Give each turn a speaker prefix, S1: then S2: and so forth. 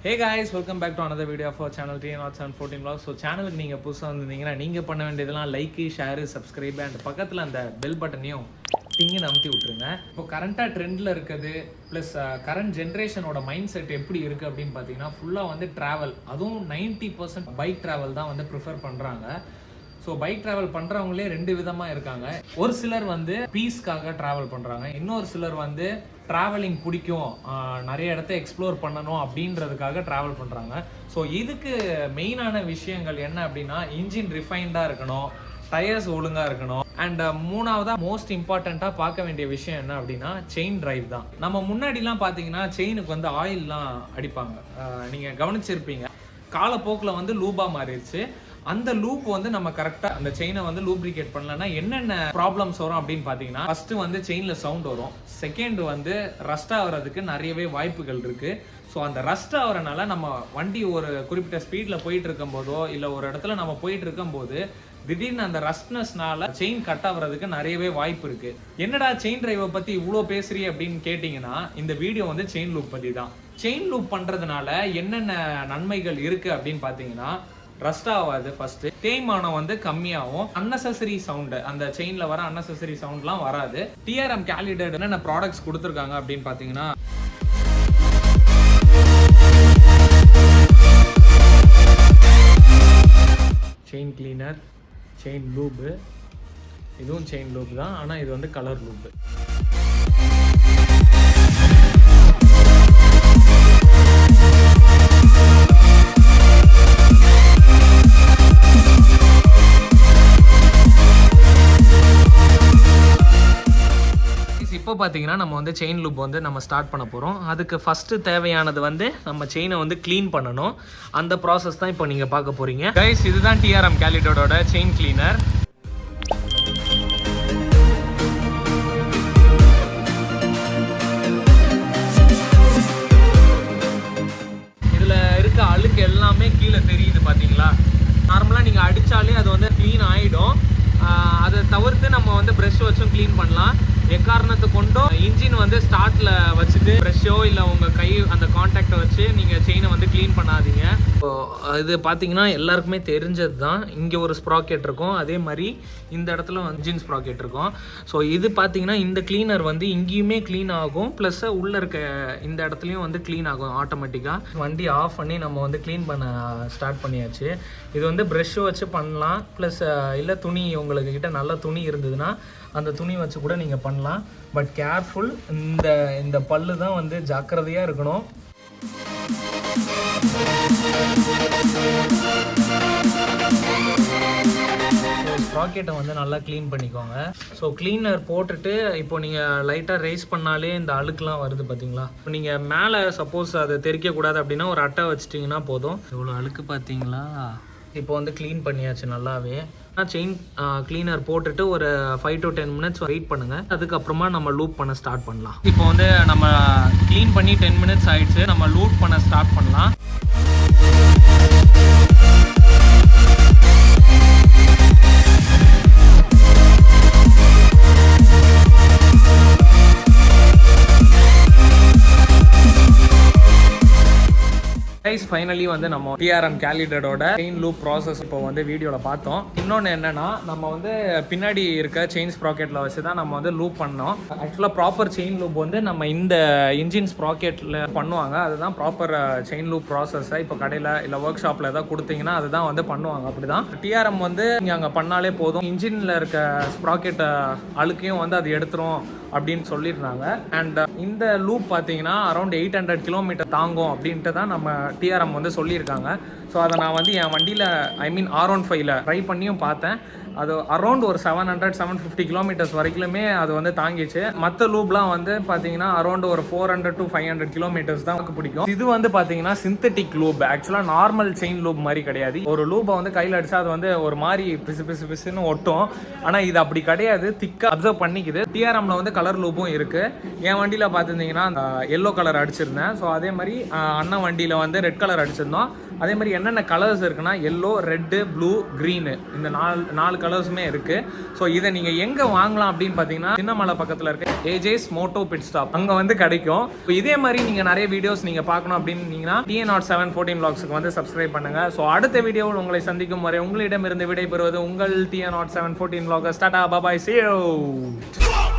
S1: Hey guys, welcome back to another video of our channel Tn07 vlogs. So சேனலுக்கு நீங்கள் புதுசாக வந்திருந்தீங்கன்னா நீங்கள் பண்ண வேண்டியதெல்லாம் லைக்கு, ஷேரு, சப்ஸ்கிரைப் அண்ட் பக்கத்தில் அந்த பெல் பட்டனையும் டிங்குன்னு அமுத்தி விட்ருங்க. இப்போ கரண்ட்டாக ட்ரெண்டில் இருக்குது ப்ளஸ் கரண்ட் ஜென்ரேஷனோட மைண்ட் செட் எப்படி இருக்குது அப்படின்னு பார்த்தீங்கன்னா ஃபுல்லாக வந்து ட்ராவல், அதுவும் 90% பைக் ட்ராவல் தான் வந்து ப்ரிஃபர் பண்ணுறாங்க. ஸோ பைக் ட்ராவல் பண்ணுறவங்களே ரெண்டு விதமாக இருக்காங்க. ஒரு சிலர் வந்து பீஸ்க்காக ட்ராவல் பண்ணுறாங்க, இன்னொரு சிலர் வந்து ட்ராவலிங் பிடிக்கும், நிறைய இடத்த எக்ஸ்ப்ளோர் பண்ணணும் அப்படின்றதுக்காக ட்ராவல் பண்ணுறாங்க. ஸோ இதுக்கு மெயினான விஷயங்கள் என்ன அப்படின்னா இன்ஜின் ரிஃபைன்டாக இருக்கணும், டயர்ஸ் ஒழுங்காக இருக்கணும், அண்ட் மூணாவதாக மோஸ்ட் இம்பார்ட்டண்ட்டாக பார்க்க வேண்டிய விஷயம் என்ன அப்படின்னா செயின் டிரைவ் தான். நம்ம முன்னாடிலாம் பார்த்தீங்கன்னா செயினுக்கு வந்து ஆயில்லாம் அடிப்பாங்க, நீங்கள் கவனிச்சிருப்பீங்க. காலப்போக்கில் வந்து லூபாக மாறிடுச்சு. அந்த லூப் வந்து நம்ம கரெக்டாக அந்த செயினை வந்து லூப்ரிகேட் பண்ணலன்னா என்னென்ன ப்ராப்ளம்ஸ் வரும் அப்படின்னு பார்த்தீங்கன்னா ஃபர்ஸ்ட் வந்து செயினில் சவுண்ட் வரும், செகண்ட் வந்து ரஸ்ட் ஆகிறதுக்கு நிறையவே வாய்ப்புகள் இருக்குது. ஸோ அந்த ரஸ்ட் ஆகிறனால நம்ம வண்டி ஒரு குறிப்பிட்ட ஸ்பீடில் போயிட்டு இருக்கும் போதோ இல்லை ஒரு இடத்துல நம்ம போயிட்டு இருக்கும் போது திடீர்னு அந்த ரஸ்ட்னஸ்னால செயின் கட் ஆகிறதுக்கு நிறையவே வாய்ப்பு இருக்கு. என்னடா செயின் டிரைவை பத்தி இவ்வளோ பேசுறீ அப்படின்னு கேட்டீங்கன்னா இந்த வீடியோ வந்து செயின் லூப் பத்தி தான். செயின் லூப் பண்றதுனால என்னென்ன நன்மைகள் இருக்கு அப்படின்னு பார்த்தீங்கன்னா ரஸ்ட் ஆகாது, ஃபர்ஸ்ட் தேய்மானம் வந்து கம்மியாகும், அன்னெசரி சவுண்ட் அந்த செயின்ல வர அன்னெசரி சவுண்ட்லாம் வராது. TRM Calidad என்னென்ன ப்ராடக்ட்ஸ் கொடுத்துருக்காங்க அப்படின்னு பார்த்தீங்கன்னா செயின் கிளீனர், செயின் லூபு, இதுவும் செயின் லூப் தான், ஆனால் இது வந்து கலர் லூபு. இப்போ பார்த்தீங்கன்னா நம்ம வந்து செயின் லூப் வந்து நம்ம ஸ்டார்ட் பண்ண போகிறோம். அதுக்கு ஃபஸ்ட்டு தேவையானது வந்து நம்ம செயினை வந்து க்ளீன் பண்ணணும். அந்த ப்ராசஸ் தான் இப்போ நீங்கள் பார்க்க போகிறீங்க. கைஸ், இதுதான் TRM Calidad செயின் கிளீனர். இதில் இருக்க அழுக்கு எல்லாமே கீழே தெரியுது பார்த்தீங்களா. நார்மலாக நீங்கள் அடித்தாலே அது வந்து க்ளீன் ஆகிடும். அதை தவிர்த்து நம்ம வந்து ப்ரெஷ் வச்சும் க்ளீன் பண்ணலாம். எக்காரணத்தை கொண்டும் இன்ஜின் வந்து ஸ்டார்ட்ல வச்சுட்டு ப்ரெஷ்ஷோ இல்லை உங்கள் கை அந்த கான்டாக்டை வச்சு நீங்கள் செயினை வந்து க்ளீன் பண்ணாதீங்க. இது பார்த்தீங்கன்னா எல்லாருக்குமே தெரிஞ்சது தான். இங்கே ஒரு ஸ்ப்ராக்கெட் இருக்கும், அதே மாதிரி இந்த இடத்துல இன்ஜின் ஸ்ப்ராக்கெட் இருக்கும். ஸோ இது பார்த்தீங்கன்னா இந்த கிளீனர் வந்து இங்கேயுமே க்ளீன் ஆகும், ப்ளஸ் உள்ளே இருக்க இந்த இடத்துலையும் வந்து க்ளீன் ஆகும் ஆட்டோமேட்டிக்காக. வண்டி ஆஃப் பண்ணி நம்ம வந்து க்ளீன் பண்ண ஸ்டார்ட் பண்ணியாச்சு. இது வந்து ப்ரெஷ்ஷோ வச்சு பண்ணலாம், ப்ளஸ் இல்லை துணி உங்களுக்கு கிட்ட நல்ல துணி இருந்ததுன்னா அந்த துணி வச்சு கூட நீங்கள் பண்ணலாம். பட் கேர்ஃபுல், இந்த பல்லு தான் வந்து ஜாக்கிரதையாக இருக்கணும். ஸ்ப்ராக்கெட்டை வந்து நல்லா க்ளீன் பண்ணிக்கோங்க. ஸோ க்ளீனர் போட்டுட்டு இப்போ நீங்கள் லைட்டாக ரைஸ் பண்ணாலே இந்த அழுக்குலாம் வருது பார்த்தீங்களா. இப்போ நீங்கள் மேலே சப்போஸ் அதை தெறிக்கக்கூடாது அப்படின்னா ஒரு அட்டை வச்சிட்டிங்கன்னா போதும். இவ்வளோ அழுக்கு பார்த்தீங்களா. இப்போ வந்து க்ளீன் பண்ணியாச்சு நல்லாவே. செயின் கிளீனர் போட்டுட்டு ஒரு 5 to 10 minutes வெயிட் பண்ணுங்கள். அதுக்கப்புறமா நம்ம லூப் பண்ண ஸ்டார்ட் பண்ணலாம். இப்போ வந்து நம்ம க்ளீன் பண்ணி 10 minutes ஆயிடுச்சு. நம்ம லூப் பண்ண ஸ்டார்ட் பண்ணலாம். ஃபைனலி வந்து நம்ம TRM Calidad chain loop process இப்போ வந்து வீடியோவில் பார்த்தோம். இன்னொன்று என்னன்னா நம்ம வந்து பின்னாடி இருக்க செயின் ஸ்ப்ராக்கெட்டில் வச்சு தான் நம்ம வந்து லூப் பண்ணோம். ஆக்சுவலாக ப்ராப்பர் செயின் லூப் வந்து நம்ம இந்த இன்ஜின் ஸ்ப்ராக்கெட்டில் பண்ணுவாங்க. அதுதான் ப்ராப்பர் செயின் லூப் ப்ராசஸை இப்போ கடையில் இல்லை ஒர்க் ஷாப்பில் ஏதாவது கொடுத்தீங்கன்னா அதுதான் வந்து பண்ணுவாங்க. அப்படி தான் TRM வந்து நீங்கள் அங்கே பண்ணாலே போதும், இன்ஜினில் இருக்க ஸ்ப்ராக்கெட்டை அழுக்கையும் வந்து அது எடுத்துரும் அப்படின்னு சொல்லியிருந்தாங்க. அண்ட் இந்த லூப் பார்த்தீங்கன்னா அரௌண்ட் 800 கிலோமீட்டர் தாங்கும் அப்படின்ட்டு தான் நம்ம TRM வந்து சொல்லியிருக்காங்க. ஸோ அதை நான் வந்து என் வண்டியில் R15ல ட்ரை பண்ணியும் பார்த்தேன். அது அரௌண்ட் ஒரு 700-750 கிலோமீட்டர்ஸ் வரைக்குமே அது வந்து தாங்கிச்சு. மற்ற லூப்லாம் வந்து பார்த்தீங்கன்னா அரௌண்ட் ஒரு 400 to 500 கிலோமீட்டர்ஸ் தான் பிடிக்கும். இது வந்து பார்த்தீங்கன்னா சிந்தட்டிக் லூப், ஆக்சுவலாக நார்மல் செயின் லூப் மாதிரி கிடையாது. ஒரு லூப்பை வந்து கையில் அடிச்சா அது வந்து ஒரு மாதிரி பிசுன்னு ஒட்டும். ஆனால் இது அப்படி கிடையாது, திக்காக அப்சர்வ் பண்ணிக்குது. TRMல வந்து கலர் லூப்பும் இருக்கு. என் வண்டியில் பார்த்துருந்தீங்கன்னா அந்த எல்லோ கலர் அடிச்சிருந்தேன். ஸோ அதே மாதிரி அண்ணன் வண்டியில் வந்து ரெட் கலர் அடிச்சிருந்தோம். அதே மாதிரி என்னென்ன கலர்ஸ் இருக்குன்னா எல்லோ, ரெட்டு, ப்ளூ, க்ரீனு, இந்த நாலு கலர்ஸுமே இருக்குது. ஸோ இதை நீங்கள் எங்கே வாங்கலாம் அப்படின்னு பார்த்தீங்கன்னா சின்னமலை பக்கத்தில் இருக்க ஏஜேஸ் மோட்டோ பிட் ஸ்டாப் அங்கே வந்து கிடைக்கும். இப்போ இதே மாதிரி நீங்கள் நிறைய வீடியோஸ் நீங்கள் பார்க்கணும் அப்படின்னீங்கன்னா TN07 14 vlogsக்கு வந்து சப்ஸ்கிரைப் பண்ணுங்கள். ஸோ அடுத்த வீடியோவில் உங்களை சந்திக்கும் வரை உங்களிடமிருந்து விடைபெறுவது உங்கள் TN07 14 vloggers. Tata பாபாய், see you.